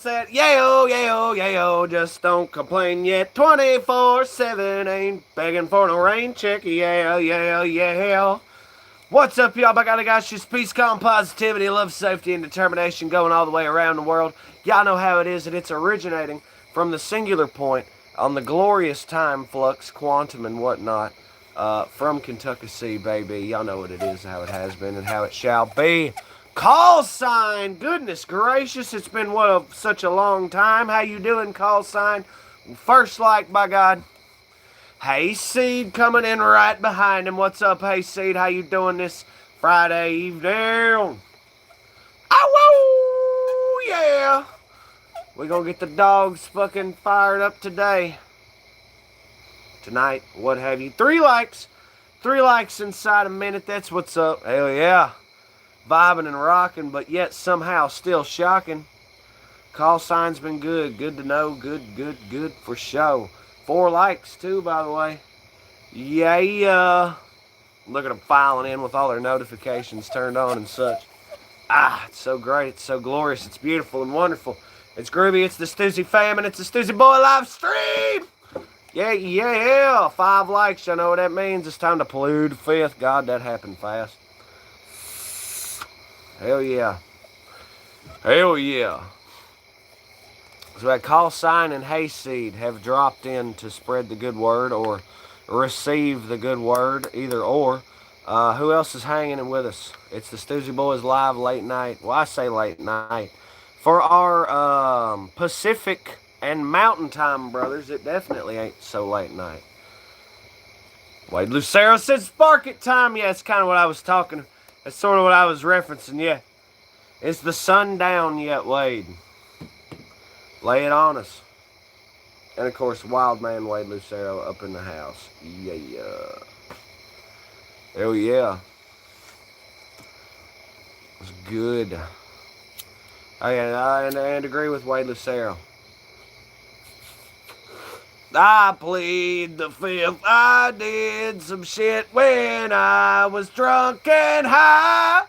Said, yayo, yayo, yayo, just don't complain yet. 24/7 ain't begging for no rain check. Yeah, yeah, yeah. What's up, y'all? I got a guys, just peace, calm, positivity, love, safety, and determination going all the way around the world. Y'all know how it is, and it's originating from the singular point on the glorious time flux, quantum, and whatnot from Kentucky Sea, baby. Y'all know what it is, how it has been, and how it shall be. Call sign. Goodness gracious, it's been such a long time. How you doing, call sign? First like, by God. Hayseed coming in right behind him. What's up, Hayseed? How you doing this Friday evening? Oh, yeah. We gonna get the dogs fucking fired up today. Tonight, what have you. 3 likes. 3 likes inside a minute. That's what's up. Hell yeah. Vibing and rocking, but yet somehow still shocking. Call sign's been good. Good to know. Good for show. 4 likes, too, by the way. Yeah. Look at them filing in with all their notifications turned on and such. It's so great. It's so glorious. It's beautiful and wonderful. It's groovy. It's the Stoosey fam, and it's the Stoosey Boy live stream. Yeah. 5 likes. You know what that means. It's time to plead 5th. God, that happened fast. Hell yeah. So that call sign and hayseed have dropped in to spread the good word or receive the good word, either or. Who else is hanging with us? It's the Stoosey Boys live late night. Well, I say late night. For our Pacific and Mountain Time brothers, it definitely ain't so late night. Wade Lucero said spark it time. Yeah, it's kind of what I was talking. That's sort of what I was referencing, yeah. It's the sun down yet, Wade. Lay it on us. And of course, Wild Man Wade Lucero up in the house. Yeah. Hell yeah. It's good. And agree with Wade Lucero. I plead the 5th. I did some shit when I was drunk and high.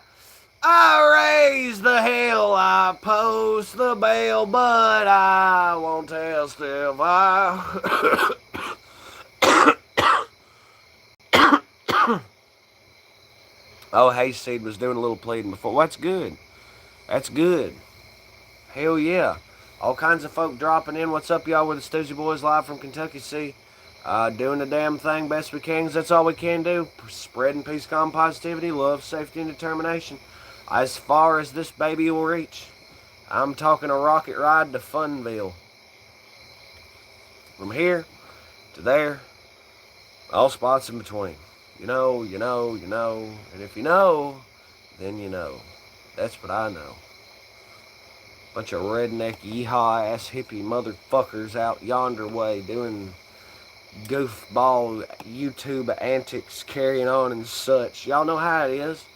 I raise the hell, I post the bail, but I won't testify. Oh, Hayseed was doing a little pleading before. Well, that's good. That's good. Hell yeah. All kinds of folk dropping in. What's up, y'all? We're the Stoosey Boys live from Kentucky Sea. Doing the damn thing best we can, 'cause that's all we can do. Spreading peace, calm, positivity, love, safety, and determination. As far as this baby will reach. I'm talking a rocket ride to Funville. From here to there, all spots in between. You know. And if you know, then you know. That's what I know. Bunch of redneck, yeehaw-ass hippie motherfuckers out yonder way doing goofball YouTube antics, carrying on and such. Y'all know how it is.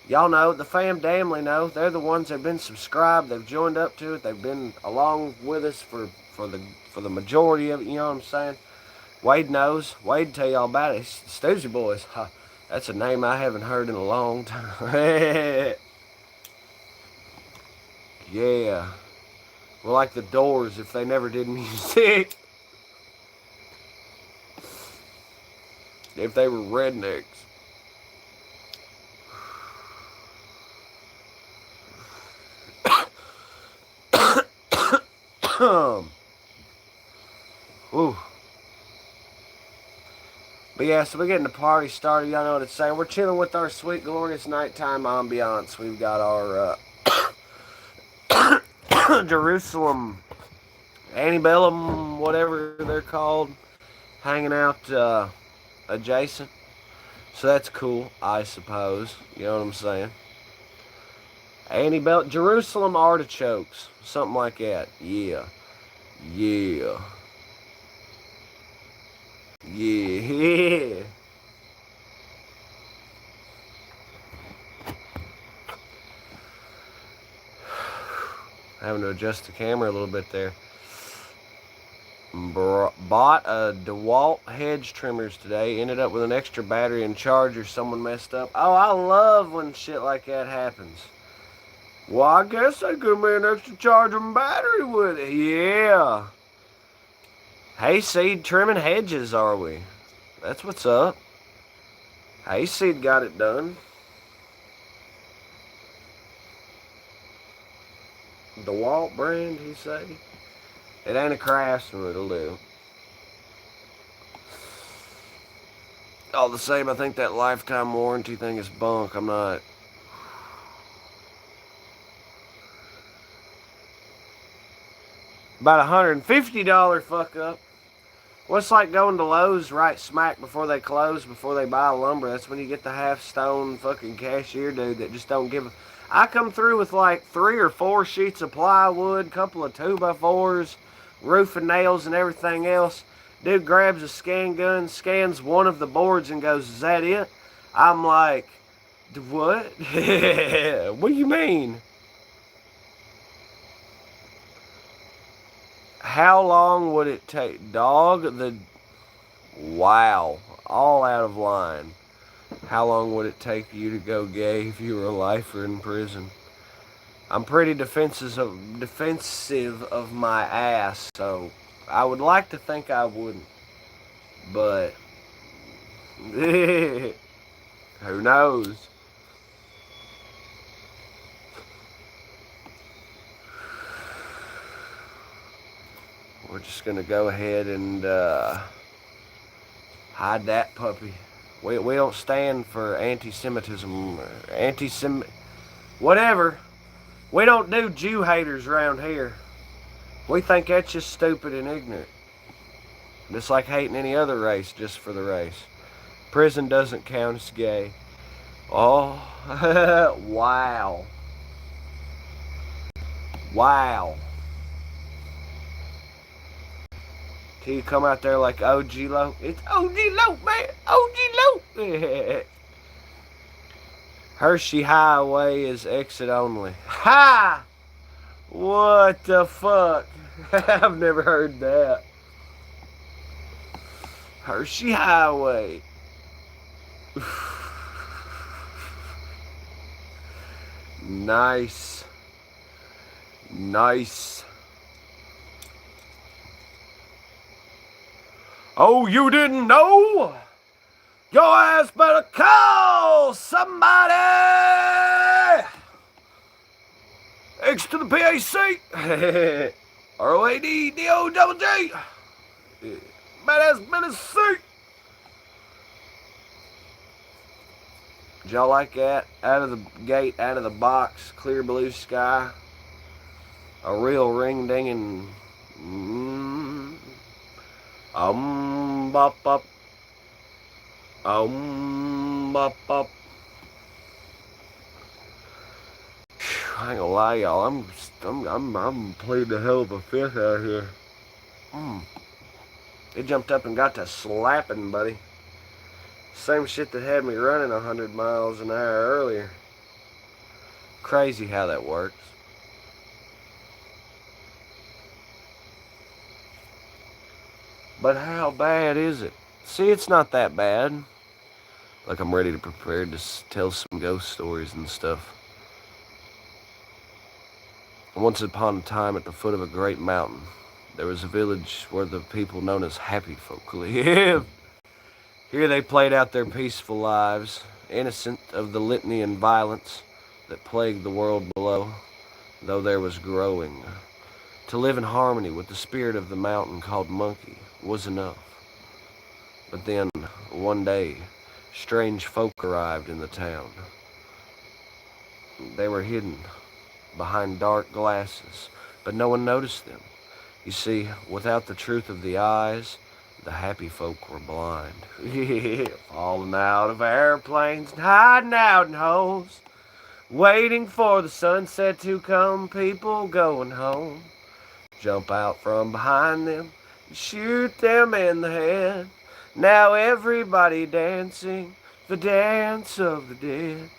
Y'all know, the fam damnly know. They're the ones that have been subscribed. They've joined up to it. They've been along with us for the majority of it. You know what I'm saying? Wade knows. Wade tell y'all about it. It's the Stoosey Boys. That's a name I haven't heard in a long time. Yeah. We're like the Doors if they never did music. If they were rednecks. Ooh. But yeah, so we're getting the party started. Y'all know what it's saying. We're chilling with our sweet, glorious nighttime ambiance. We've got our Jerusalem antebellum, whatever they're called, hanging out adjacent. So that's cool, I suppose. You know what I'm saying? Antebellum, Jerusalem artichokes, something like that. Yeah. Having to adjust the camera a little bit there. Bought a DeWalt hedge trimmers today. Ended up with an extra battery and charger someone messed up. Oh, I love when shit like that happens. Well, I guess they give me an extra charging battery with it. Yeah. Hayseed trimming hedges, are we? That's what's up. Hayseed got it done. The Walt brand, he say? It ain't a Craftsman, it'll do. All the same, I think that lifetime warranty thing is bunk. I'm not. About $150 fuck up. What's like going to Lowe's right smack before they close, before they buy lumber? That's when you get the half-stone fucking cashier dude that just don't give a... I come through with like 3 or 4 sheets of plywood, couple of 2x4s, roofing nails and everything else. Dude grabs a scan gun, scans one of the boards and goes, "Is that it?" I'm like, "What?" What do you mean? How long would it take? Dog, wow, all out of line. How long would it take you to go gay if you were a lifer in prison? I'm pretty defensive of my ass, so I would like to think I wouldn't. But who knows? We're just gonna go ahead and hide that puppy. We don't stand for anti-Semitism, whatever. We don't do Jew haters around here. We think that's just stupid and ignorant. Just like hating any other race just for the race. Prison doesn't count as gay. Oh, wow. Wow. Till you come out there like OG Low. It's OG Low, man. OG Low. Hershey Highway is exit only. Ha! What the fuck? I've never heard that. Hershey Highway. Nice. Nice. Oh, you didn't know? Your ass better call somebody! X to the PAC. ROADDOJJ. Badass Menace C. Did y'all like that? Out of the gate, out of the box, clear blue sky. A real ring-dinging... bop bop. Bop bop. I ain't gonna lie, y'all. I'm playing the hell of a fifth out here. It jumped up and got to slapping, buddy. Same shit that had me running 100 miles an hour earlier. Crazy how that works. But how bad is it? See, it's not that bad. Like, I'm ready to prepare to tell some ghost stories and stuff. Once upon a time, at the foot of a great mountain, there was a village where the people known as happy folk lived. Here they played out their peaceful lives, innocent of the litany and violence that plagued the world below, though there was growing. To live in harmony with the spirit of the mountain called Monkey was enough. But then, one day, strange folk arrived in the town. They were hidden behind dark glasses, but no one noticed them. You see, without the truth of the eyes, the happy folk were blind. Falling out of airplanes and hiding out in holes, waiting for the sunset to come, people going home. Jump out from behind them, shoot them in the head. Now everybody dancing the dance of the dead,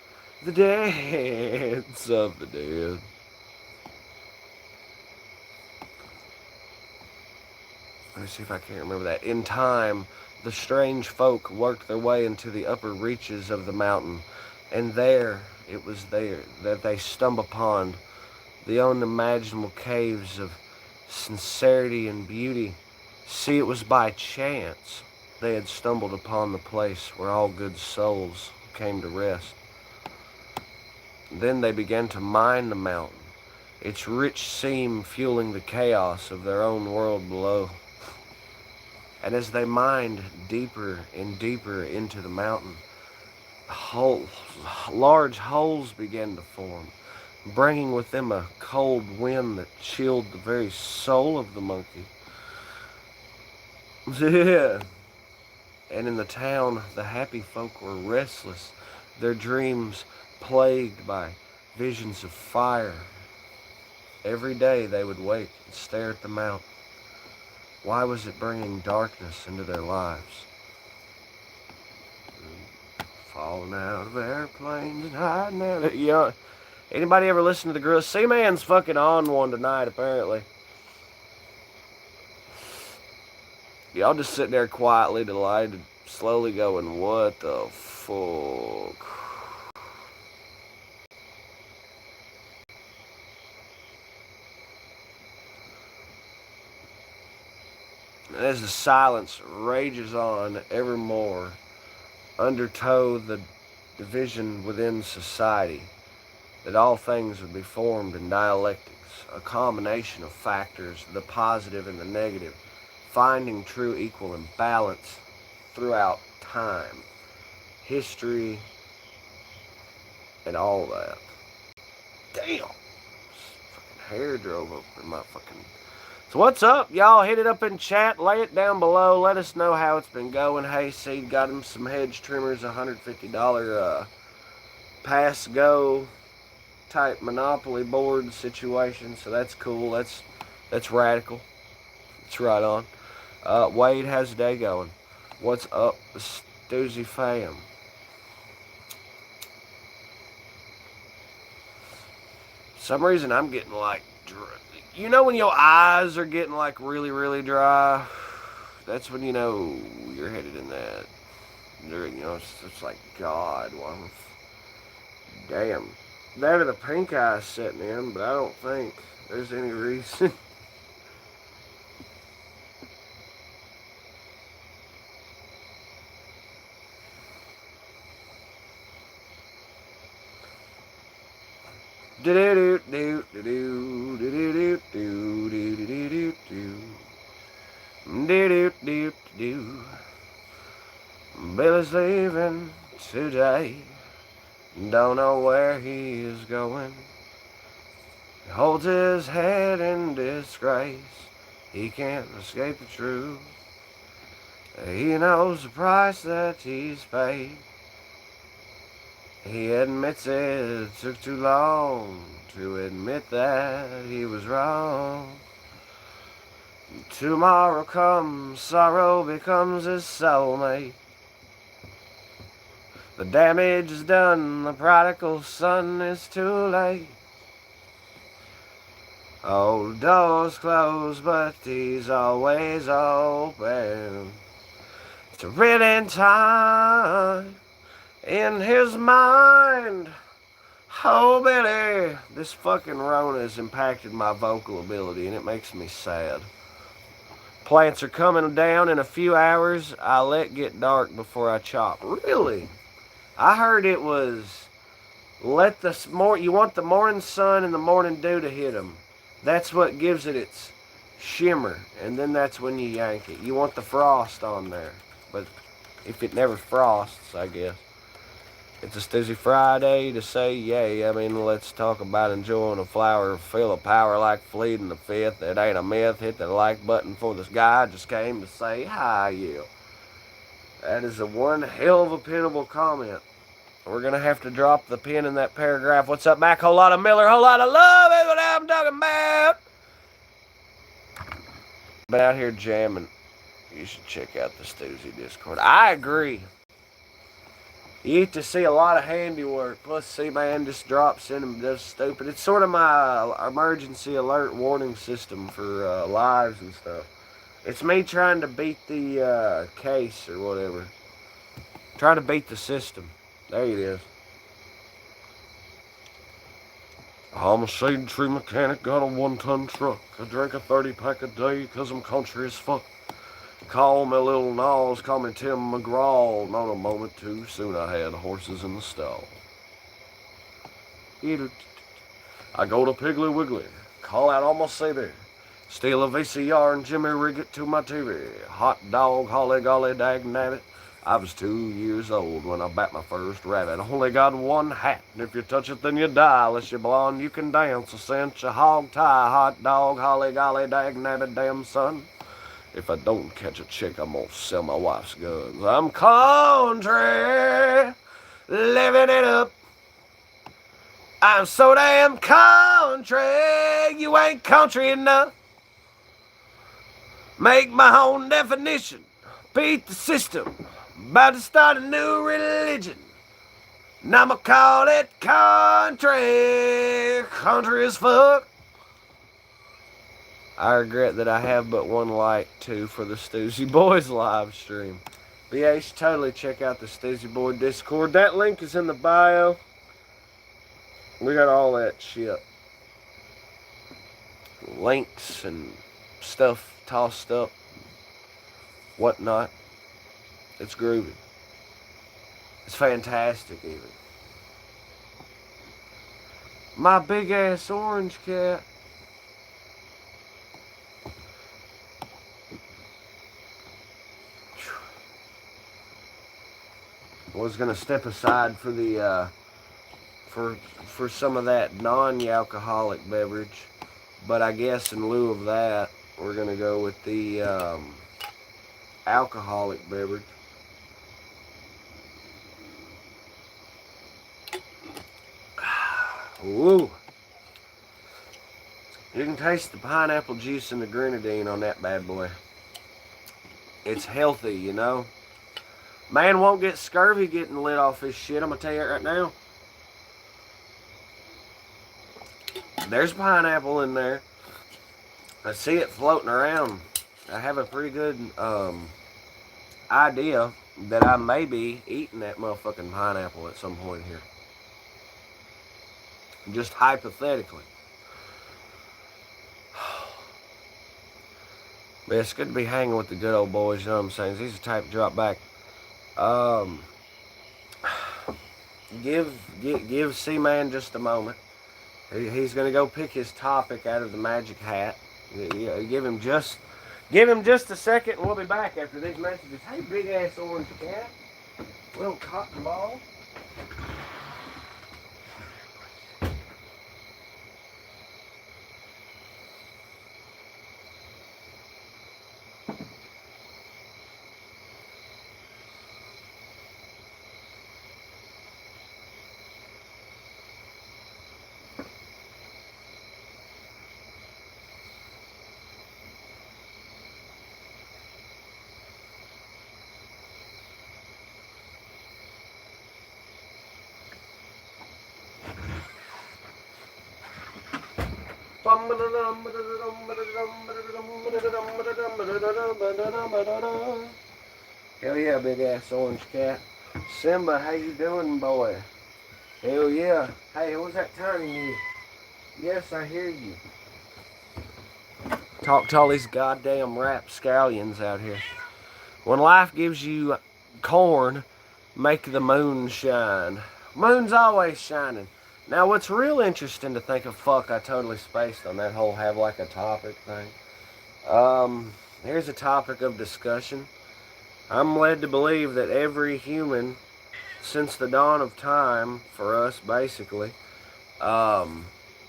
the dance of the dead. Let me see if I can't remember that. In time, the strange folk worked their way into the upper reaches of the mountain. And there, it was there that they stumbled upon the unimaginable caves of sincerity and beauty. See, it was by chance they had stumbled upon the place where all good souls came to rest. Then they began to mine the mountain, its rich seam fueling the chaos of their own world below. And as they mined deeper and deeper into the mountain, holes, large holes began to form, bringing with them a cold wind that chilled the very soul of the monkey. Yeah. And in the town, the happy folk were restless, their dreams plagued by visions of fire. Every day they would wake and stare at the mountain. Why was it bringing darkness into their lives? Falling out of airplanes and hiding out. You know, anybody ever listen to the Gorilla? Seaman's fucking on one tonight, apparently. Y'all just sitting there quietly, delighted, slowly going, what the fuck? And as the silence rages on evermore, undertow the division within society, that all things would be formed in dialectics, a combination of factors, the positive and the negative, finding true equal and balance throughout time, history, and all that. Damn! Fucking hair drove up in my fucking... So what's up, y'all? Hit it up in chat. Lay it down below. Let us know how it's been going. Hayseed got him some hedge trimmers, $150 pass go type Monopoly board situation. So that's cool. That's radical. It's right on. Wade, how's the day going? What's up, Stoosey fam? For some reason I'm getting like... You know when your eyes are getting like really, really dry? That's when you know you're headed in that. You know, it's like, God, well, damn. That or the pink eye's setting in, but I don't think there's any reason. Do do do do do do do do do do do do do do. Billy's leaving today. Don't know where he is going. He holds his head in disgrace. He can't escape the truth. He knows the price that he's paid. He admits it took too long to admit that he was wrong. Tomorrow comes, sorrow becomes his soulmate. The damage is done, the prodigal son is too late. Old doors closed, but he's always open. It's a written time in his mind. Oh, Billy, this fucking Rona has impacted my vocal ability, and it makes me sad. Plants are coming down in a few hours. I let get dark before I chop. Really? I heard it was let the you want the morning sun and the morning dew to hit them. That's what gives it its shimmer, and then that's when you yank it. You want the frost on there, but if it never frosts, I guess. It's a Stoosey Friday to say yay. I mean, let's talk about enjoying a flower full of power like Fleet and the Fifth. It ain't a myth. Hit the like button for this guy. Just came to say hi, you. That is a one hell of a pinnable comment. We're going to have to drop the pin in that paragraph. What's up, Mac? Whole lot of Miller, whole lot of love is what I'm talking about. Been out here jamming. You should check out the Stoosey Discord. I agree. You get to see a lot of handiwork. Plus, C-Man just drops in and does stupid. It's sort of my emergency alert warning system for lives and stuff. It's me trying to beat the case or whatever. Trying to beat the system. There it is. I'm a shade tree mechanic, got a 1-ton truck. I drink a 30-pack a day 'cause I'm country as fuck. Call me Little Nas, call me Tim McGraw. Not a moment too soon I had horses in the stall. I go to Piggly Wiggly, call out all my CB. Steal a VCR and Jimmy rig it to my TV. Hot dog, holly golly, dag nabbit. I was 2 years old when I bat my first rabbit. Only got one hat, and if you touch it, then you die. Unless you're blonde, you can dance a cinch, a hog tie. Hot dog, holly golly, dag nabbit, damn son. If I don't catch a chick, I'm gonna sell my wife's guns. I'm country, living it up. I'm so damn country, you ain't country enough. Make my own definition, beat the system, about to start a new religion. And I'ma call it country, country as fuck. I regret that I have but one like, too, for the Stoosey Boys live stream. But yeah, you should totally check out the Stoosey Boy Discord. That link is in the bio. We got all that shit. Links and stuff tossed up, whatnot. It's groovy. It's fantastic, even. My big ass orange cat. Was gonna step aside for the for some of that non-alcoholic beverage, but I guess in lieu of that, we're gonna go with the alcoholic beverage. Ooh. You can taste the pineapple juice and the grenadine on that bad boy. It's healthy, you know. Man won't get scurvy getting lit off this shit, I'm gonna tell you right now. There's pineapple in there. I see it floating around. I have a pretty good idea that I may be eating that motherfucking pineapple at some point here. Just hypothetically. But it's good to be hanging with the good old boys, you know what I'm saying? These are the type to drop back. Give C-Man just a moment. He's gonna go pick his topic out of the magic hat. Give him just a second, and we'll be back after these messages. Hey, big ass orange cat, little cotton ball. Hell yeah, big ass orange cat. Simba, how you doing, boy? Hell yeah. Hey, who's that turning you? Yes, I hear you. Talk to all these goddamn rapscallions out here. When life gives you corn, make the moon shine. Moon's always shining. Now, what's real interesting to think of, fuck, I totally spaced on that whole have like a topic thing. Here's a topic of discussion. I'm led to believe that every human, since the dawn of time, for us basically, have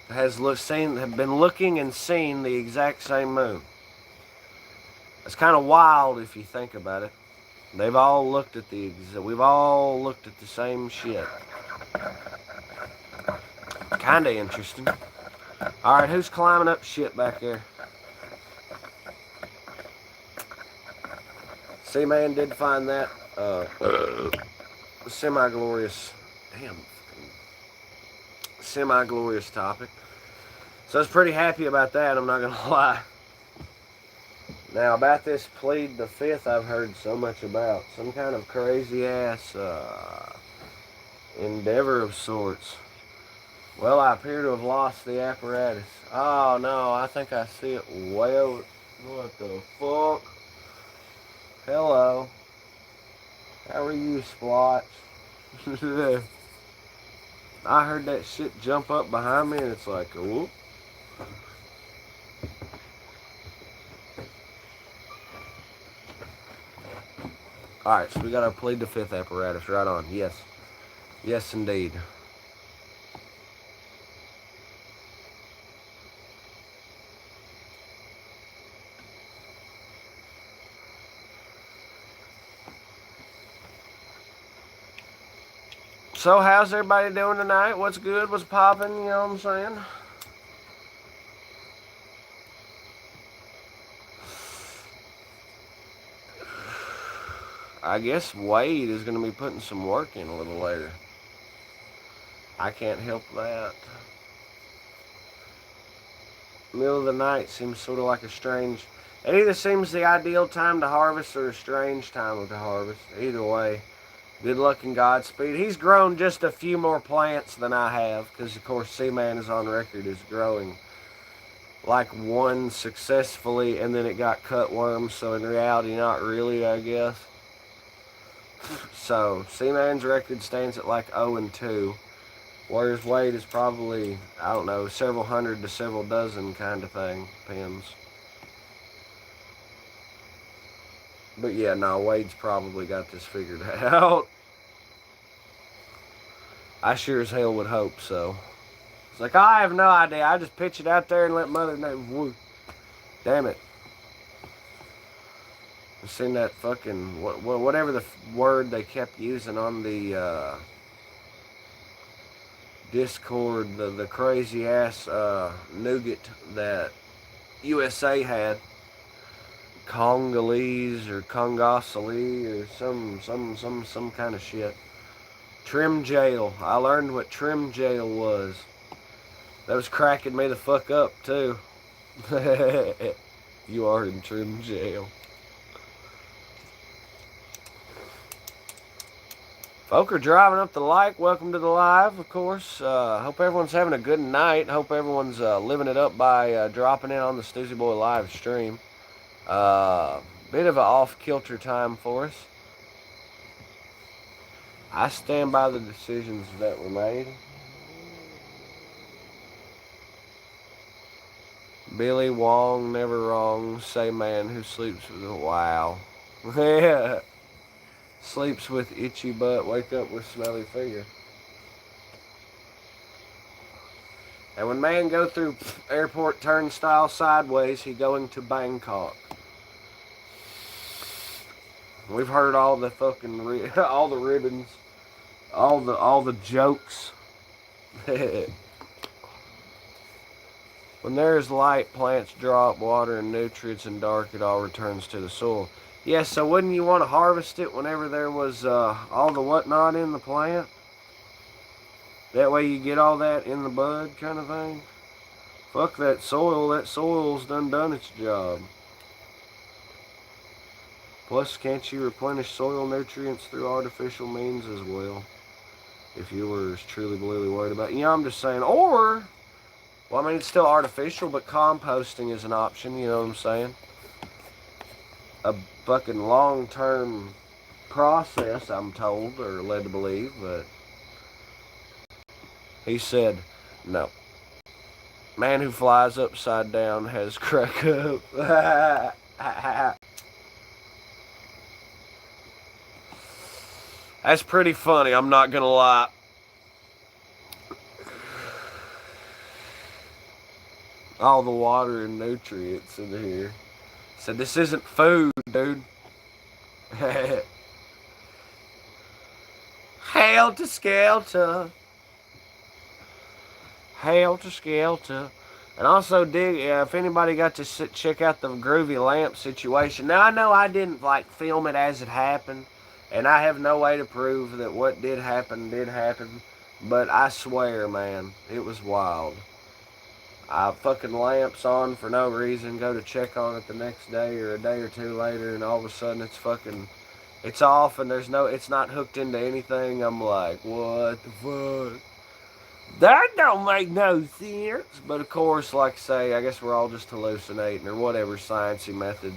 been looking and seen the exact same moon. It's kind of wild if you think about it. We've all looked at the same shit. Kind of interesting. Alright, who's climbing up shit back there? C-Man did find that semi-glorious topic. So I was pretty happy about that, I'm not going to lie. Now, about this plead the fifth, I've heard so much about. Some kind of crazy-ass endeavor of sorts. Well, I appear to have lost the apparatus. Oh no, I think I see it way over. What the fuck? Hello. How are you, Splotch? I heard that shit jump up behind me and it's like, whoop. Alright, so we got our plead the fifth apparatus. Right on. Yes. Yes, indeed. So, how's everybody doing tonight? What's good? What's popping? You know what I'm saying? I guess Wade is going to be putting some work in a little later. I can't help that. Middle of the night seems sort of like a strange... It either seems the ideal time to harvest or a strange time to harvest. Either way, good luck and Godspeed. He's grown just a few more plants than I have, because of course Seaman is on record as growing like one successfully, and then it got cutworm, so in reality, not really, I guess. So, Seaman's record stands at like 0-2. Whereas Wade is probably, I don't know, several hundred to several dozen kind of thing. Depends. But yeah, no, Wade's probably got this figured out. I sure as hell would hope so. It's like, I have no idea. I just pitch it out there and let Mother know. Damn it. I've seen that fucking, whatever the word they kept using on the Discord, the crazy ass nougat that USA had. Congolese or Congosole or some kind of shit. Trim jail. I learned what trim jail was. That was cracking me the fuck up too. You are in trim jail. Folk are driving up the like. Welcome to the live, of course. Hope everyone's having a good night. Hope everyone's living it up by dropping in on the Stoosey Boy live stream. Bit of an off-kilter time for us. I stand by the decisions that were made. Billy Wong, never wrong. Say man who sleeps with a wow. Yeah. Sleeps with itchy butt, wake up with smelly finger. And when man go through airport turnstile sideways, he going to Bangkok. We've heard all the fucking all the ribbons, all the jokes. When there is light, plants drop water and nutrients, and dark, it all returns to the soil. Yes, so wouldn't you want to harvest it whenever there was all the whatnot in the plant? That way you get all that in the bud kind of thing. Fuck that soil's done its job. Plus, can't you replenish soil nutrients through artificial means as well? If you were truly worried about it. You know, I'm just saying, or... Well, I mean, it's still artificial, but composting is an option, you know what I'm saying? A fucking long-term process, I'm told, or led to believe, but... He said, no. Man who flies upside down has crack up. That's pretty funny, I'm not gonna lie. All the water and nutrients in here. Said, this isn't food, dude. Helter Skelter. Helter Skelter. And also, if anybody got to check out the Groovy Lamp situation. Now, I know I didn't, film it as it happened. And I have no way to prove that what did happen. But I swear, man, it was wild. I fucking lamps on for no reason, go to check on it the next day or a day or two later, and all of a sudden it's off and it's not hooked into anything. I'm like, what the fuck? That don't make no sense. But of course, like I say, I guess we're all just hallucinating or whatever sciencey method.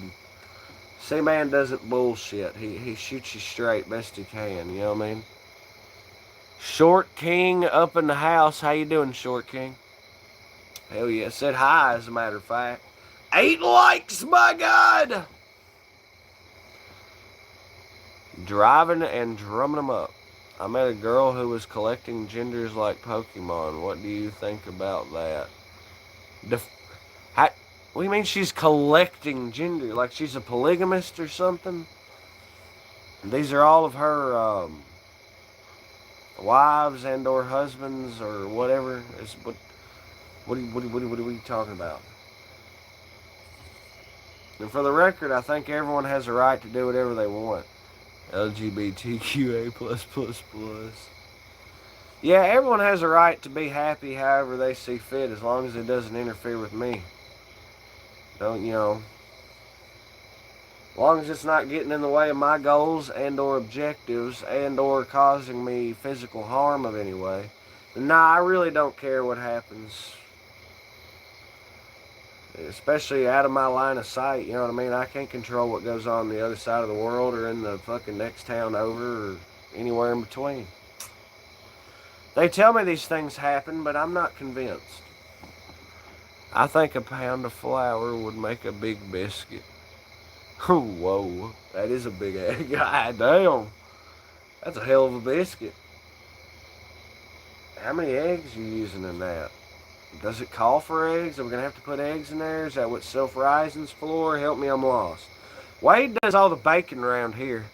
C-Man doesn't bullshit. He shoots you straight best he can, you know what I mean? Short King up in the house. How you doing, Short King? Hell yeah. Said hi, as a matter of fact. 8 likes, my God! Driving and drumming them up. I met a girl who was collecting genders like Pokemon. What do you think about that? How, what do you mean she's collecting gender? Like she's a polygamist or something? These are all of her wives and or husbands or whatever. What are you talking about? And for the record, I think everyone has a right to do whatever they want. LGBTQA plus plus plus. Yeah, everyone has a right to be happy however they see fit as long as it doesn't interfere with me. Don't, as long as it's not getting in the way of my goals and or objectives and or causing me physical harm of any way. Nah, I really don't care what happens. Especially out of my line of sight, you know what I mean? I can't control what goes on the other side of the world or in the fucking next town over or anywhere in between. They tell me these things happen, but I'm not convinced. I think a pound of flour would make a big biscuit. Whoa, that is a big egg. God damn. That's a hell of a biscuit. How many eggs are you using in that? Does it call for eggs? Are we going to have to put eggs in there? Is that what self-rising's for? Help me, I'm lost. Wade does all the baking around here.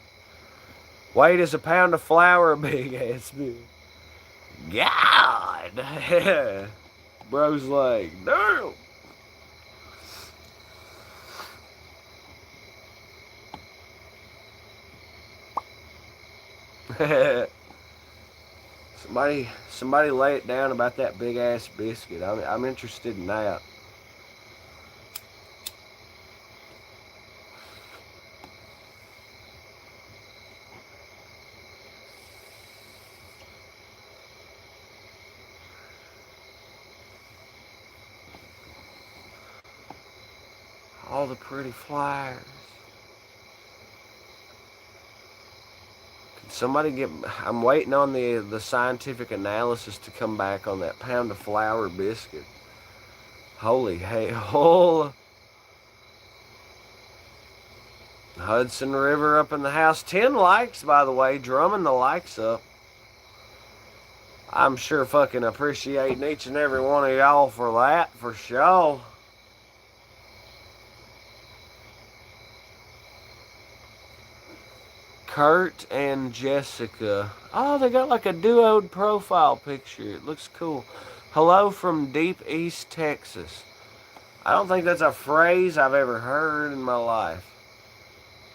Wade is a pound of flour a big ass big. God. Bro's like, damn. Somebody lay it down about that big ass biscuit. I'm interested in that. All the pretty flyers. Can somebody get? I'm waiting on the scientific analysis to come back on that pound of flour biscuit. Holy hell. Hudson River up in the house. 10 likes, by the way. Drumming the likes up. I'm sure fucking appreciating each and every one of y'all for that, for sure. Kurt and Jessica. Oh, they got like a duoed profile picture. It looks cool. Hello from Deep East Texas. I don't think that's a phrase I've ever heard in my life.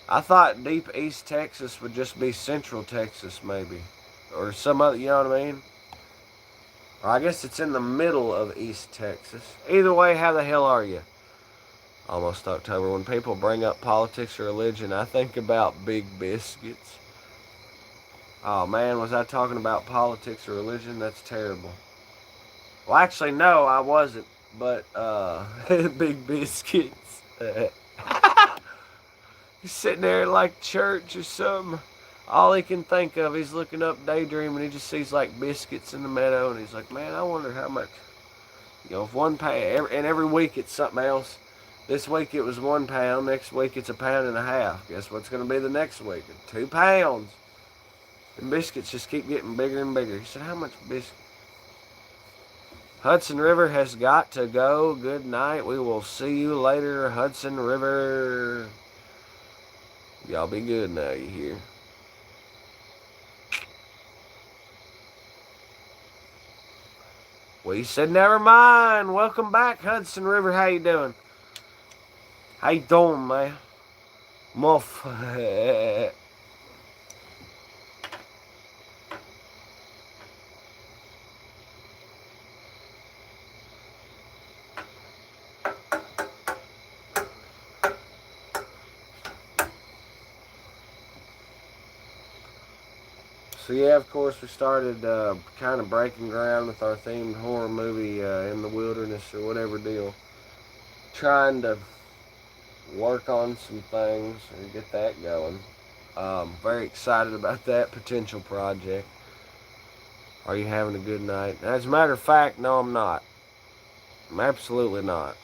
I thought Deep East Texas would just be Central Texas, maybe. Or some other, you know what I mean? Or I guess it's in the middle of East Texas. Either way, how the hell are you? Almost October. When people bring up politics or religion, I think about big biscuits. Oh man, was I talking about politics or religion? That's terrible. Well, actually, no, I wasn't. But, big biscuits. He's sitting there like church or something. All he can think of, he's looking up, daydreaming. He just sees like biscuits in the meadow, and he's like, man, I wonder how much. If 1 pound, and every week it's something else. This week it was 1 pound. Next week it's 1.5 pounds. Guess what's going to be the next week? 2 pounds. And biscuits just keep getting bigger and bigger. He said, how much biscuit? Hudson River has got to go. Good night. We will see you later, Hudson River. Y'all be good now, you hear? We said never mind. Welcome back, Hudson River. How you doing? How you doing, man? Muff. So yeah, of course, we started kind of breaking ground with our themed horror movie in the wilderness or whatever deal. Trying to work on some things and get that going. Very excited about that potential project. Are you having a good night? As a matter of fact, no, I'm not. I'm absolutely not.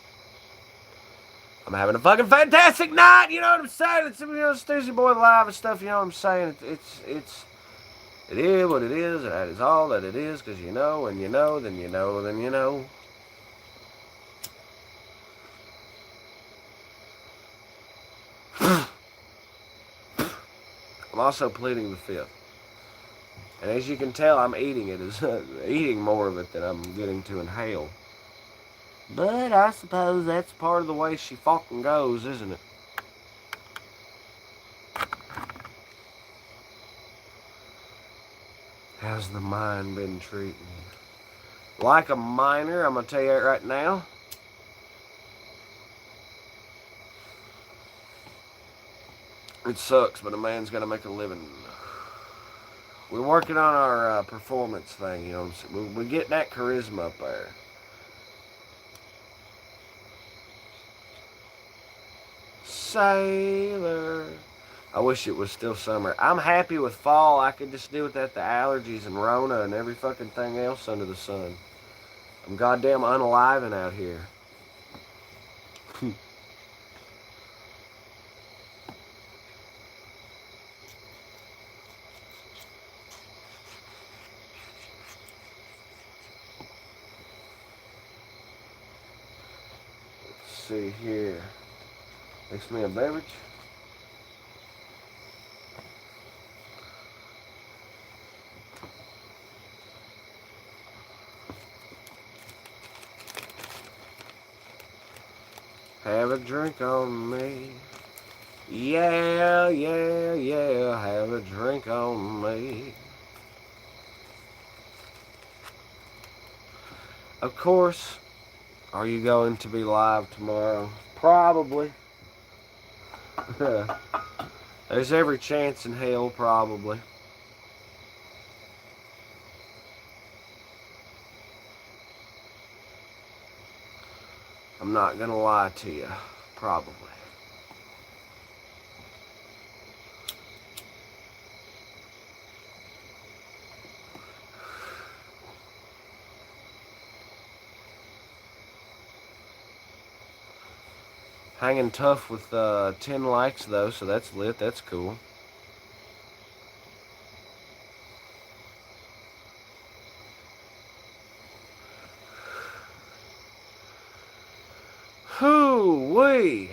I'm having a fucking fantastic night. You know what I'm saying? It's Stoosey Boy Live and stuff. You know what I'm saying? It is what it is. And that is all that it is. Because you know, and you know, then you know, then you know. I'm also pleading the fifth. And as you can tell, I'm eating it. Eating more of it than I'm getting to inhale. But I suppose that's part of the way she fucking goes, isn't it? How's the mind been treating you? Like a miner, I'm going to tell you that right now. It sucks, but a man's got to make a living. We're working on our performance thing, you know what I'm saying? We're getting that charisma up there. Sailor. I wish it was still summer. I'm happy with fall. I could just deal with that, the allergies and Rona and every fucking thing else under the sun. I'm goddamn unaliving out here. Let's see here. Mix me a beverage. Have a drink on me. Yeah, yeah, yeah, have a drink on me. Of course, are you going to be live tomorrow? Probably. There's every chance in hell, probably. I'm not gonna lie to you. Probably. Hanging tough with 10 likes though, so that's lit. That's cool. Hoo-wee.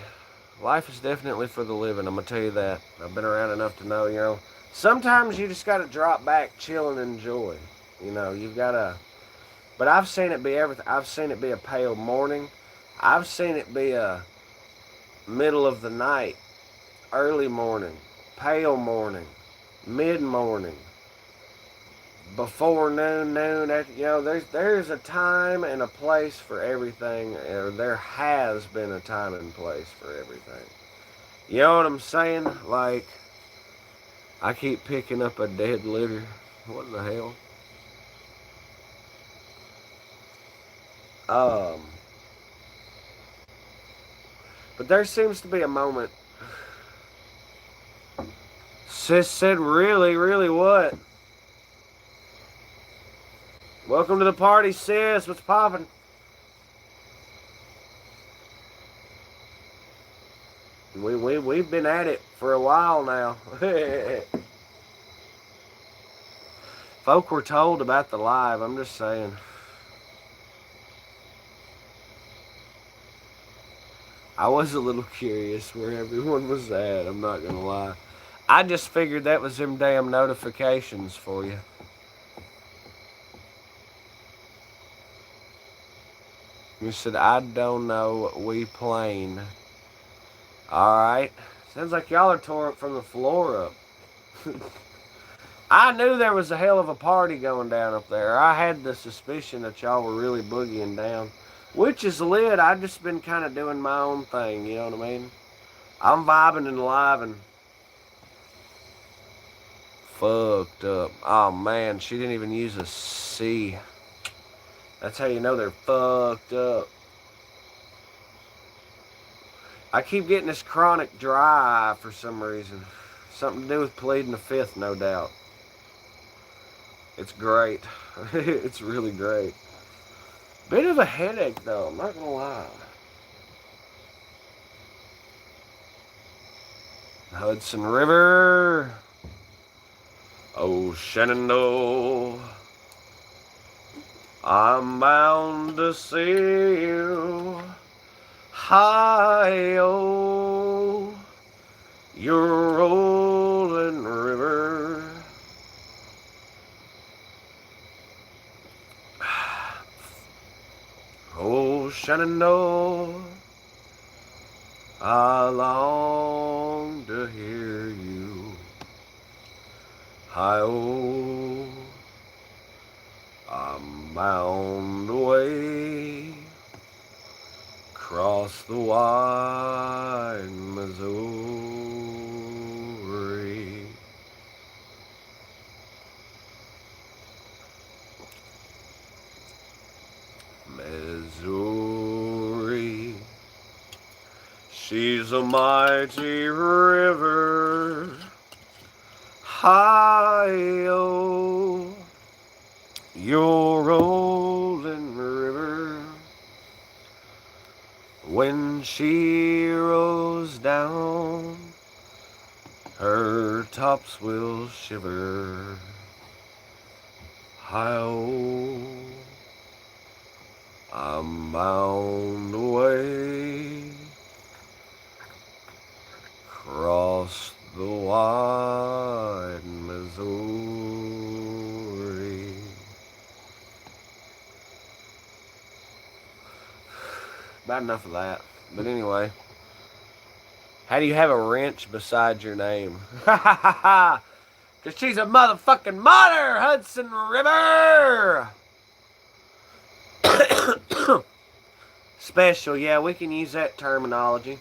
Life is definitely for the living, I'm going to tell you that. I've been around enough to know, you know. Sometimes you just got to drop back, chill, and enjoy. You know, you've got to... But I've seen it be everything. I've seen it be a pale morning. I've seen it be a middle of the night, early morning, pale morning, mid-morning, before noon, you know, there's a time and a place for everything, or there has been a time and place for everything. You know what I'm saying? Like, I keep picking up a dead litter. What the hell? But there seems to be a moment. Sis said, really, really what? Welcome to the party, sis. What's poppin'? We've been at it for a while now. Folk were told about the live, I'm just saying. I was a little curious where everyone was at, I'm not gonna lie. I just figured that was them damn notifications for you. You said, I don't know, we playing. Alright. Sounds like y'all are tore up from the floor up. I knew there was a hell of a party going down up there. I had the suspicion that y'all were really boogieing down. Which is lit. I've just been kind of doing my own thing, you know what I mean? I'm vibing and living. fucked up. Oh man, she didn't even use a C. That's how you know they're fucked up. I keep getting this chronic dry eye for some reason. Something to do with pleading the fifth, no doubt. It's great. It's really great. Bit of a headache though, I'm not gonna lie. Hudson River. Oh, Shenandoah. I'm bound to see you. Hi-oh, your rolling river. Oh, Shenandoah, I long to hear you. Hi-oh, I'm bound away across the wide Missouri. Missouri, she's a mighty river. Hi-oh, your rolling river. When she rolls down, her tops will shiver. Hi-oh, I'm bound away across the wide Missouri. About enough of that. But anyway, how do you have a wrench beside your name? Because she's a motherfucking martyr, Hudson River! Special, yeah, we can use that terminology.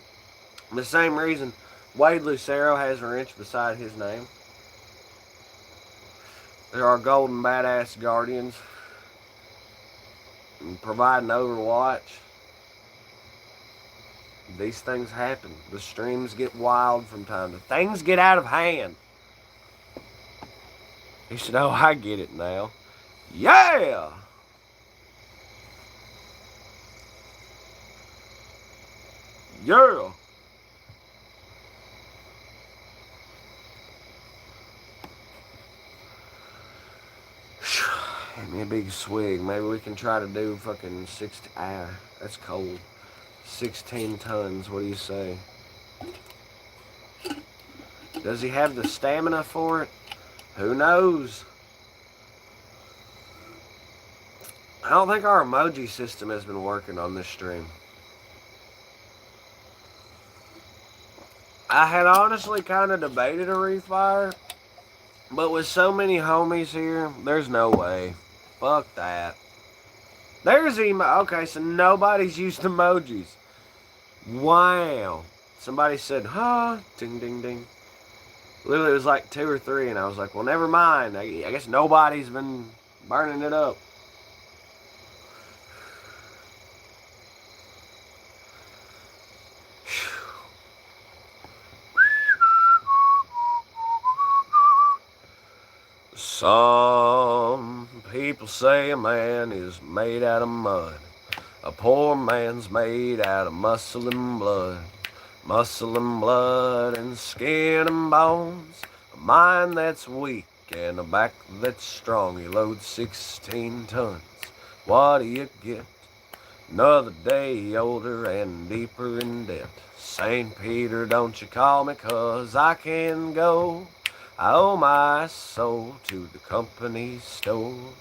The same reason Wade Lucero has a wrench beside his name. They're our golden badass guardians. And providing overwatch. These things happen. The streams get wild from time to time. Things get out of hand. You said, oh, I get it now. Yeah! Yeah! Give me a big swig. Maybe we can try to do fucking 60. That's cold. 16 tons. What do you say? Does he have the stamina for it? Who knows? I don't think our emoji system has been working on this stream. I had honestly kind of debated a refire, but with so many homies here, there's no way. Fuck that. There's okay, so nobody's used emojis. Wow. Somebody said, huh? Ding, ding, ding. Literally, it was like 2 or 3, and I was like, well, never mind. I guess nobody's been burning it up. Some people say a man is made out of mud. A poor man's made out of muscle and blood. Muscle and blood and skin and bones. A mind that's weak and a back that's strong. You load 16 tons. What do you get? Another day older and deeper in debt. St. Peter, don't you call me, 'cause I can go. I owe my soul to the company store.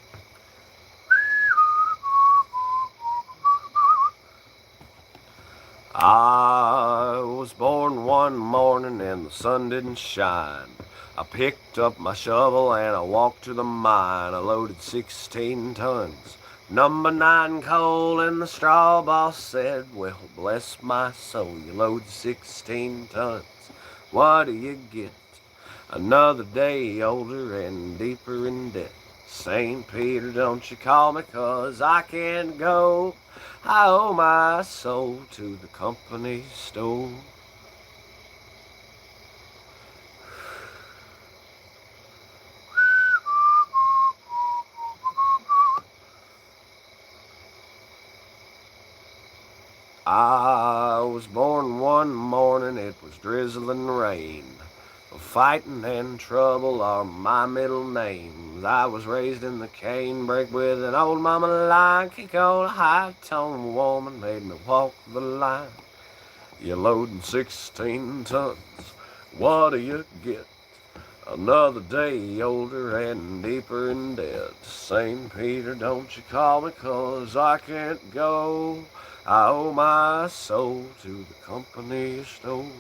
I was born one morning and the sun didn't shine. I picked up my shovel and I walked to the mine. I loaded 16 tons, number 9 coal, and the straw boss said, well, bless my soul, you load 16 tons. What do you get? Another day older and deeper in debt. St. Peter, don't you call me 'cause I can't go. I owe my soul to the company store. I was born one morning, it was drizzling rain. Fighting and trouble are my middle names. I was raised in the canebrake with an old mama line. Kick on a high-tone woman made me walk the line. You're loading 16 tons, what do you get? Another day older and deeper in debt. St. Peter, don't you call me 'cause I can't go. I owe my soul to the company store.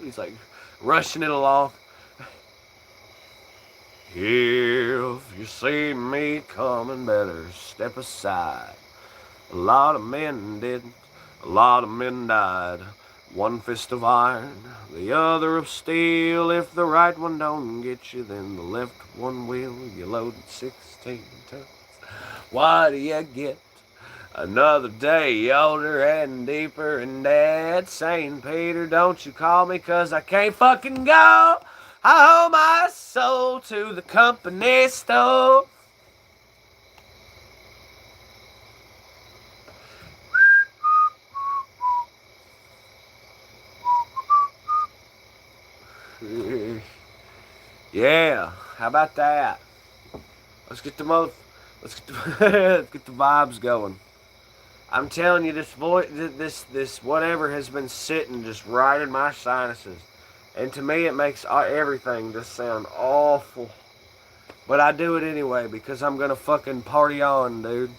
He's like rushing it along. If you see me coming, better step aside. A lot of men didn't, a lot of men died. One fist of iron, the other of steel. If the right one don't get you, then the left one will. You loaded 16 tons. What do you get? Another day older and deeper in debt. St. Peter, don't you call me 'cause I can't fucking go. I owe my soul to the company store. Yeah, how about that? Let's get the let's get the vibes going. I'm telling you, this voice, this whatever has been sitting just right in my sinuses, and to me it makes everything just sound awful. But I do it anyway because I'm gonna fucking party on, dude.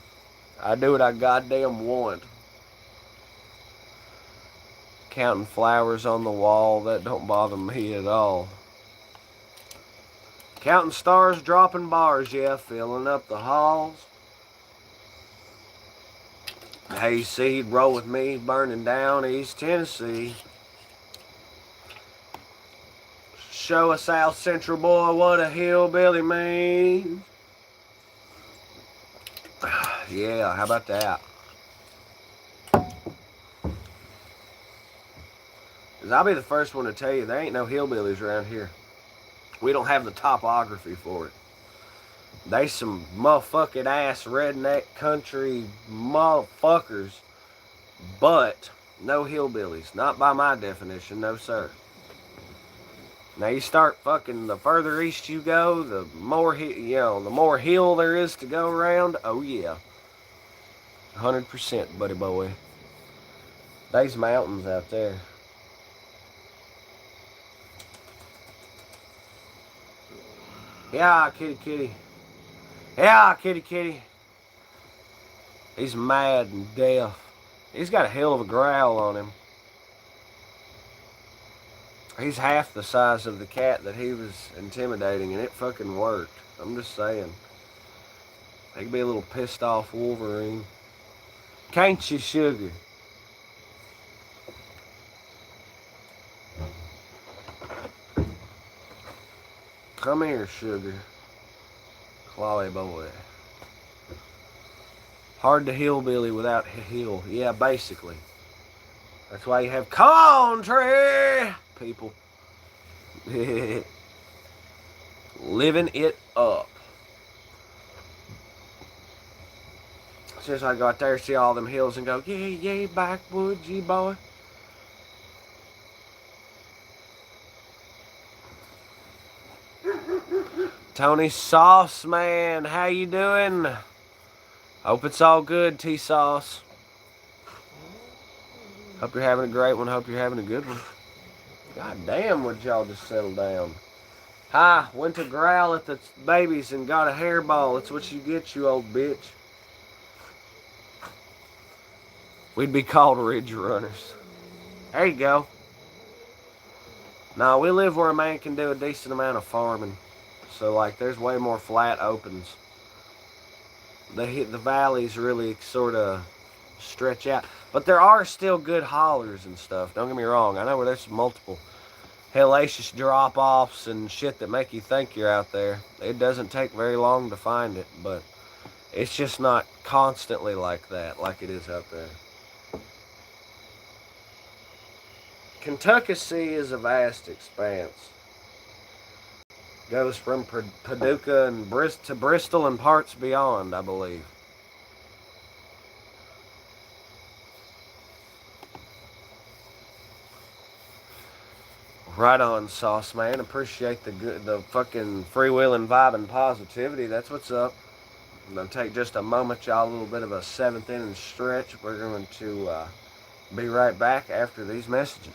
I do what I goddamn want. Counting flowers on the wall, that don't bother me at all. Counting stars, dropping bars, yeah, filling up the halls. Hayseed, roll with me, burning down East Tennessee. Show a South Central boy what a hillbilly means. Yeah, how about that? Because I'll be the first one to tell you, there ain't no hillbillies around here. We don't have the topography for it. They some motherfucking ass redneck country motherfuckers, but no hillbillies. Not by my definition, no sir. Now you start fucking, the further east you go, the more the more hill there is to go around. Oh yeah, 100%, buddy boy. There's mountains out there. Yeah, kitty kitty. Yeah, kitty kitty. He's mad and deaf. He's got a hell of a growl on him. He's half the size of the cat that he was intimidating, and it fucking worked. I'm just saying. He could be a little pissed off Wolverine. Can't you, sugar? Come here, sugar. Clawy boy. Hard to hillbilly without hill. Yeah, basically. That's why you have country people. Living it up. Since I go out there, see all them hills and go, yeah, yeah, backwoods, you boy. Tony Sauce Man, how you doing? Hope it's all good, T-Sauce. Hope you're having a great one. Hope you're having a good one. God damn, would y'all just settle down? Hi, went to growl at the babies and got a hairball. That's what you get, you old bitch. We'd be called ridge runners. There you go. Now, we live where a man can do a decent amount of farming. So, like, there's way more flat opens. The valleys really sort of stretch out. But there are still good hollers and stuff. Don't get me wrong. I know where there's multiple. hellacious drop-offs and shit that make you think you're out there. It doesn't take very long to find it, but it's just not constantly like that, like it is out there. Kentucky is a vast expanse. Goes from Paducah and to Bristol and parts beyond, I believe. Right on, Sauce Man. Appreciate the fucking freewheeling vibe and positivity. That's what's up. I'm gonna take just a moment, y'all. A little bit of a seventh inning stretch. We're going to be right back after these messages.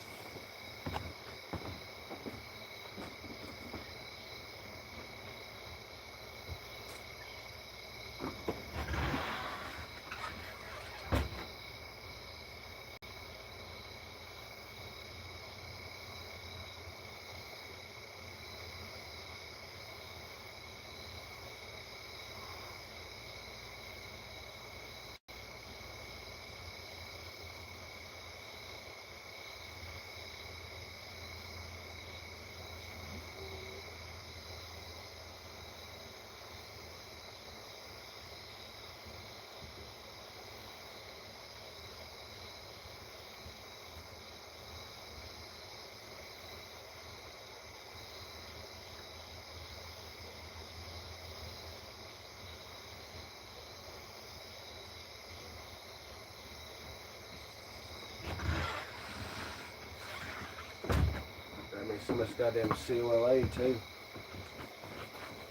Some of this goddamn COLA too.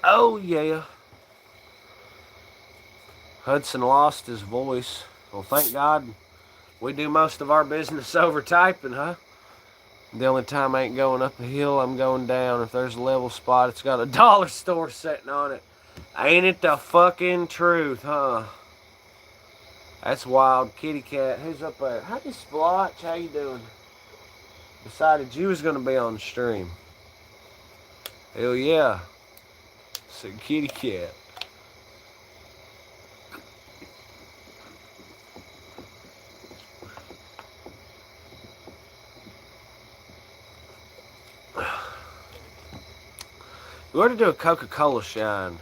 Oh yeah. Hudson lost his voice. Well, thank God we do most of our business over typing, huh? The only time I ain't going up a hill, I'm going down. If there's a level spot, it's got a dollar store sitting on it. Ain't it the fucking truth, huh? That's wild. Kitty cat. Who's up there? Happy Splotch. How you doing? Decided you was going to be on the stream. Hell yeah. It's a kitty cat. We ought to do a Coca-Cola shine.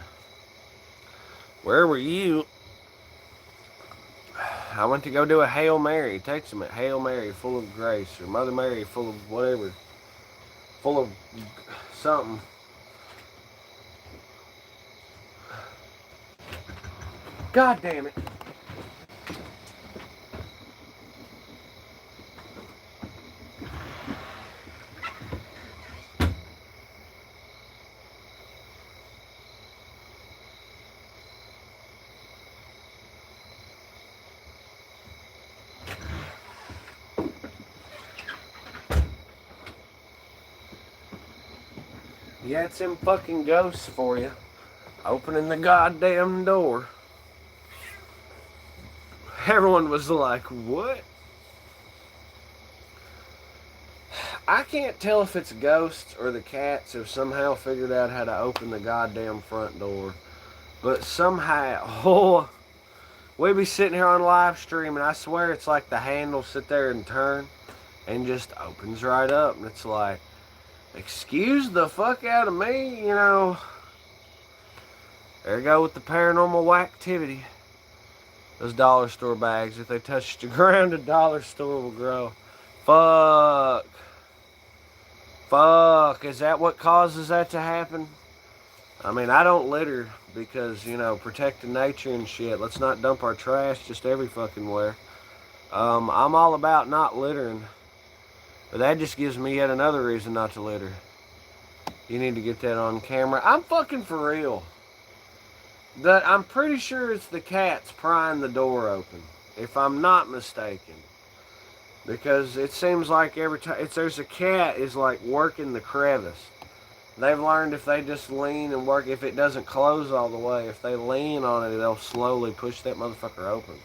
Where were you? I went to go do a Hail Mary. Text him at Hail Mary full of grace, or Mother Mary full of whatever. Full of something. God damn it. Yeah, it's them fucking ghosts for you. Opening the goddamn door. Everyone was like, what? I can't tell if it's ghosts or the cats have somehow figured out how to open the goddamn front door. But somehow, we be sitting here on live stream and I swear it's like the handle sit there and turn and just opens right up. And it's like, excuse the fuck out of me, you know. There you go with the paranormal activity. Those dollar store bags, if they touch the ground, a dollar store will grow. Fuck. Fuck. Is that what causes that to happen? I mean, I don't litter because, you know, protecting nature and shit. Let's not dump our trash just every fucking where. I'm all about not littering. But that just gives me yet another reason not to litter. You need to get that on camera. I'm fucking for real. I'm pretty sure it's the cats prying the door open, if I'm not mistaken. Because it seems like every time there's a cat is like working the crevice. They've learned if they just lean and work, if it doesn't close all the way, if they lean on it, they'll slowly push that motherfucker open.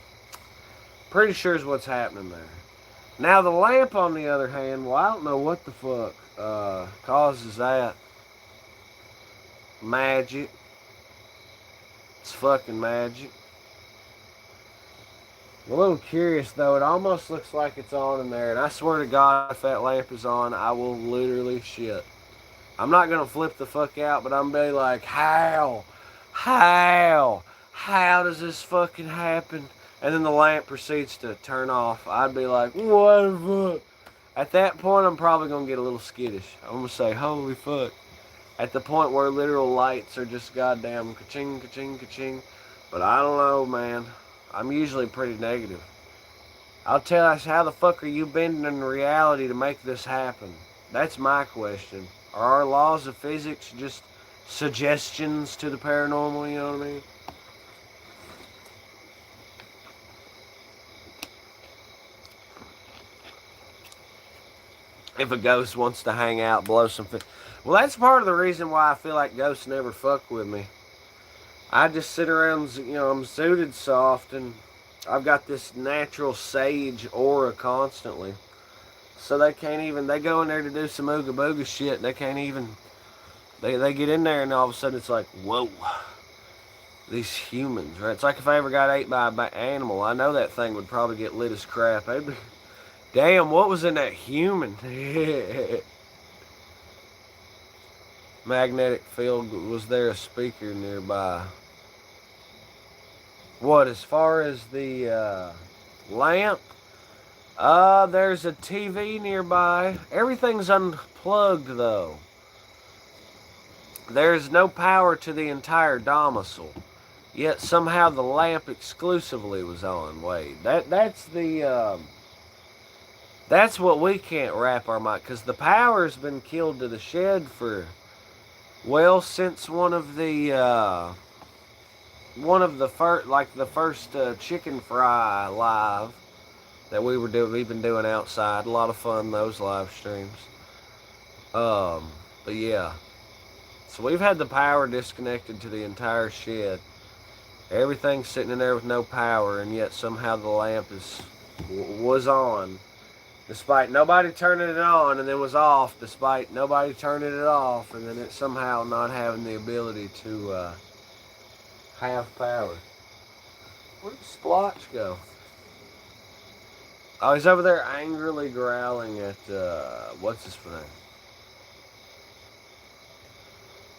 Pretty sure is what's happening there. Now the lamp, on the other hand, well, I don't know what the fuck causes that. Magic. It's fucking magic. I'm a little curious though. It almost looks like it's on in there, and I swear to God, if that lamp is on, I will literally shit. I'm not gonna flip the fuck out, but I'm gonna be like, how does this fucking happen? And then the lamp proceeds to turn off. I'd be like, what the fuck? At that point, I'm probably gonna get a little skittish. I'm gonna say, holy fuck. At the point where literal lights are just goddamn ka-ching, ka-ching, ka-ching. But I don't know, man. I'm usually pretty negative. I'll tell us, how the fuck are you bending in reality to make this happen? That's my question. Are our laws of physics just suggestions to the paranormal, you know what I mean? If a ghost wants to hang out, blow some well, that's part of the reason why I feel like ghosts never fuck with me. I just sit around, I'm suited soft, and I've got this natural sage aura constantly. So they can't even, they go in there to do some ooga booga shit, and they can't even, they get in there, and all of a sudden it's like, whoa, these humans, right? It's like if I ever got ate by an animal, I know that thing would probably get lit as crap. They'd be, damn, what was in that human? Magnetic field, was there a speaker nearby? What, as far as the lamp? There's a TV nearby. Everything's unplugged though. There's no power to the entire domicile. Yet somehow the lamp exclusively was on. Wade. That's what we can't wrap our mind, because the power's been killed to the shed for, well, since the first chicken fry live that we've been doing outside. A lot of fun, those live streams. But yeah, so we've had the power disconnected to the entire shed. Everything's sitting in there with no power, and yet somehow the lamp was on, despite nobody turning it on, and then was off, despite nobody turning it off, and then it somehow not having the ability to have power. Where'd Splotch go? Oh, he's over there angrily growling at, what's his name?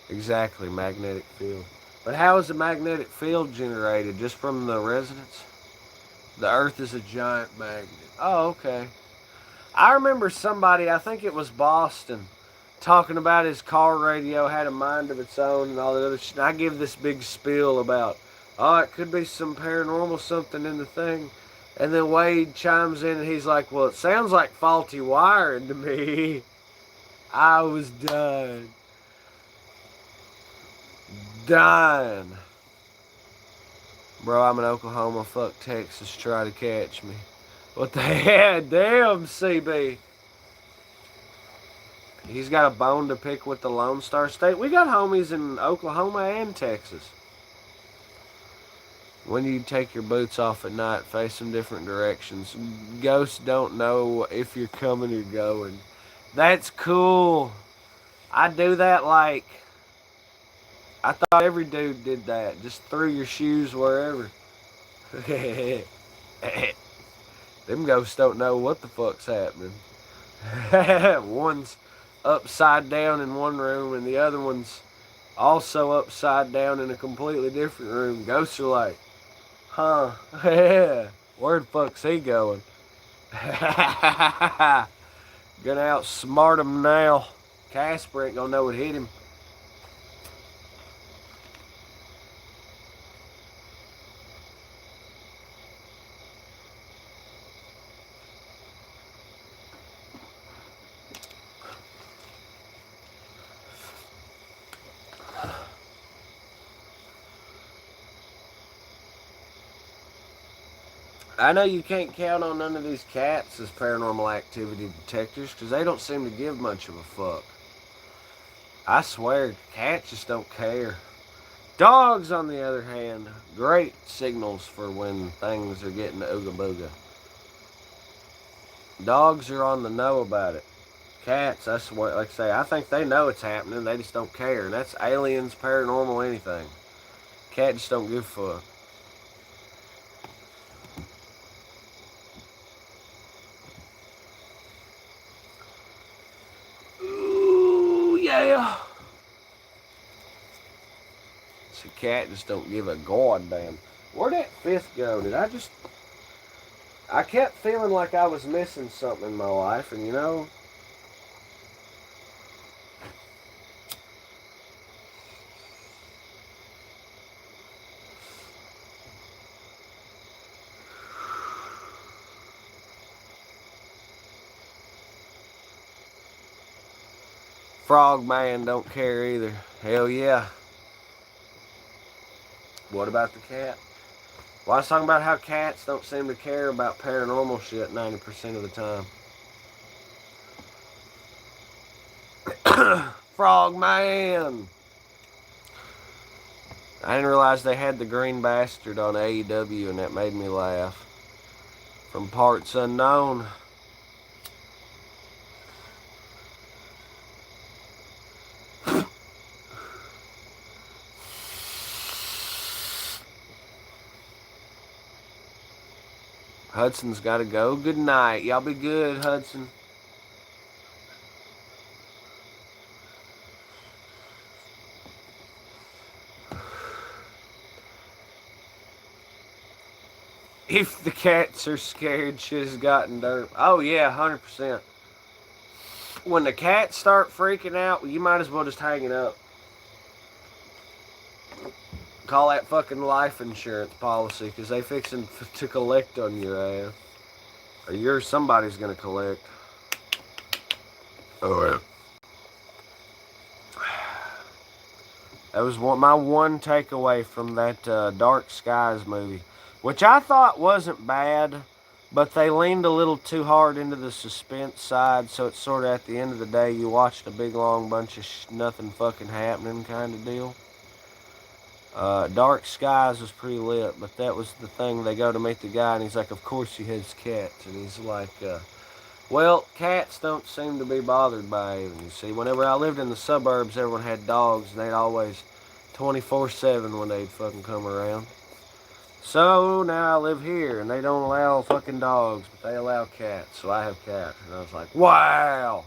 Exactly, magnetic field. But how is the magnetic field generated? Just from the resonance? The Earth is a giant magnet. Oh, okay. I remember somebody, I think it was Boston, talking about his car radio had a mind of its own and all that other shit. And I give this big spiel about, oh, it could be some paranormal something in the thing. And then Wade chimes in and he's like, well, it sounds like faulty wiring to me. I was done. Dying. Bro, I'm in Oklahoma. Fuck Texas. Try to catch me. What the hell? Damn, CB. He's got a bone to pick with the Lone Star State. We got homies in Oklahoma and Texas. When you take your boots off at night, face them different directions. Ghosts don't know if you're coming or going. That's cool. I do that like, I thought every dude did that. Just threw your shoes wherever. Them ghosts don't know what the fuck's happening. One's upside down in one room and the other one's also upside down in a completely different room. Ghosts are like, huh, yeah, where the fuck's he going? Gonna outsmart him now. Casper ain't gonna know what hit him. I know you can't count on none of these cats as paranormal activity detectors because they don't seem to give much of a fuck. I swear, cats just don't care. Dogs, on the other hand, great signals for when things are getting ooga booga. Dogs are on the know about it. Cats, I swear, like I say, I think they know it's happening. They just don't care. And that's aliens, paranormal, anything. Cats just don't give a fuck. The cat just don't give a goddamn. Where'd that fifth go? I kept feeling like I was missing something in my life, and you know, Frog Man don't care either. Hell yeah. What about the cat? Well, I was talking about how cats don't seem to care about paranormal shit 90% of the time. Frog Man! I didn't realize they had the Green Bastard on AEW, and that made me laugh. From Parts Unknown. Hudson's got to go. Good night. Y'all be good, Hudson. If the cats are scared, shit has gotten dirt. Oh, yeah, 100%. When the cats start freaking out, you might as well just hang it up. Call that fucking life insurance policy, because they fixing to collect on your ass. Or somebody's going to collect. Oh, yeah. That was my one takeaway from that Dark Skies movie, which I thought wasn't bad, but they leaned a little too hard into the suspense side, so it's sort of at the end of the day you watched a big long bunch of nothing fucking happening kind of deal. Dark Skies was pretty lit, but that was the thing. They go to meet the guy, and he's like, of course he has cats, and he's like, well, cats don't seem to be bothered by it. You see, whenever I lived in the suburbs, everyone had dogs, and they'd always 24/7 when they'd fucking come around. So now I live here, and they don't allow fucking dogs, but they allow cats, so I have cats. And I was like, wow,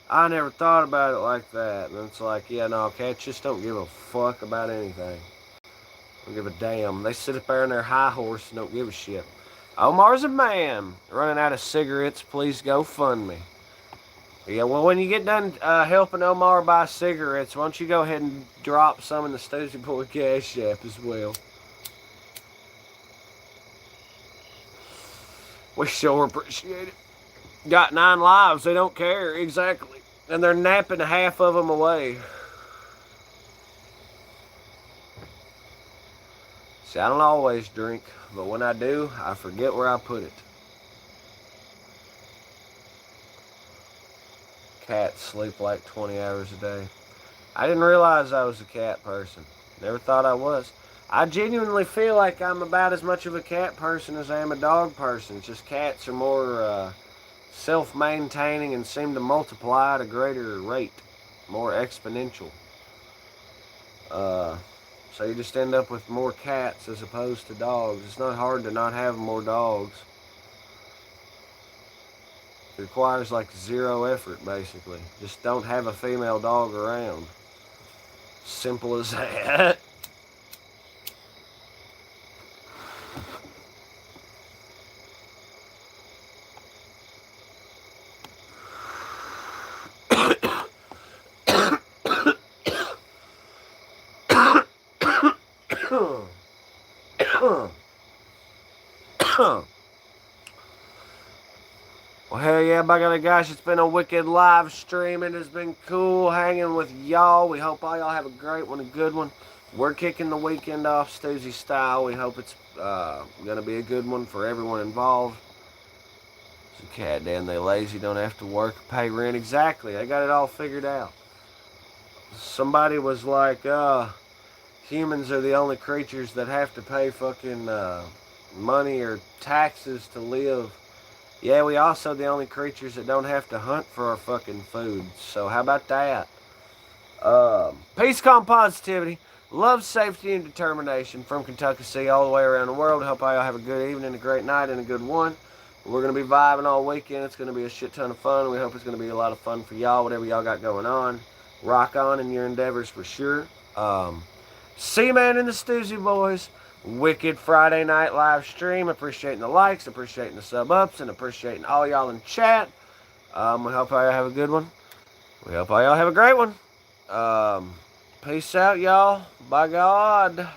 I never thought about it like that. And it's like, yeah, no, cats just don't give a fuck about anything. Don't give a damn. They sit up there on their high horse and don't give a shit. Omar's a man. Running out of cigarettes, please go fund me. Yeah, well, when you get done helping Omar buy cigarettes, why don't you go ahead and drop some in the Stoosey Boy Cash App as well. We sure appreciate it. Got 9 lives, they don't care, exactly. And they're napping half of them away. See, I don't always drink, but when I do, I forget where I put it. Cats sleep like 20 hours a day. I didn't realize I was a cat person. Never thought I was. I genuinely feel like I'm about as much of a cat person as I am a dog person. It's just cats are more self-maintaining and seem to multiply at a greater rate. More exponential. So you just end up with more cats as opposed to dogs. It's not hard to not have more dogs. It requires like 0 effort, basically. Just don't have a female dog around. Simple as that. Well, hell yeah, by golly gosh, it's been a wicked live stream. It has been cool hanging with y'all. We hope all y'all have a great one, a good one. We're kicking the weekend off Stoosey style. We hope it's going to be a good one for everyone involved. So, cat damn, they lazy, don't have to work or pay rent. Exactly, they got it all figured out. Somebody was like, humans are the only creatures that have to pay fucking money or taxes to live. Yeah, we also the only creatures that don't have to hunt for our fucking food. So how about that? Peace, calm, positivity, love, safety, and determination from Kentucky all the way around the world. Hope all y'all have a good evening, a great night, and a good one. We're going to be vibing all weekend. It's going to be a shit ton of fun. We hope it's going to be a lot of fun for y'all, whatever y'all got going on. Rock on in your endeavors for sure. C-Man and the Stoosey Boys. Wicked Friday night live stream. Appreciating the likes, appreciating the sub-ups, and appreciating all y'all in chat. We hope all y'all have a good one. We hope all y'all have a great one. Peace out, y'all. By God.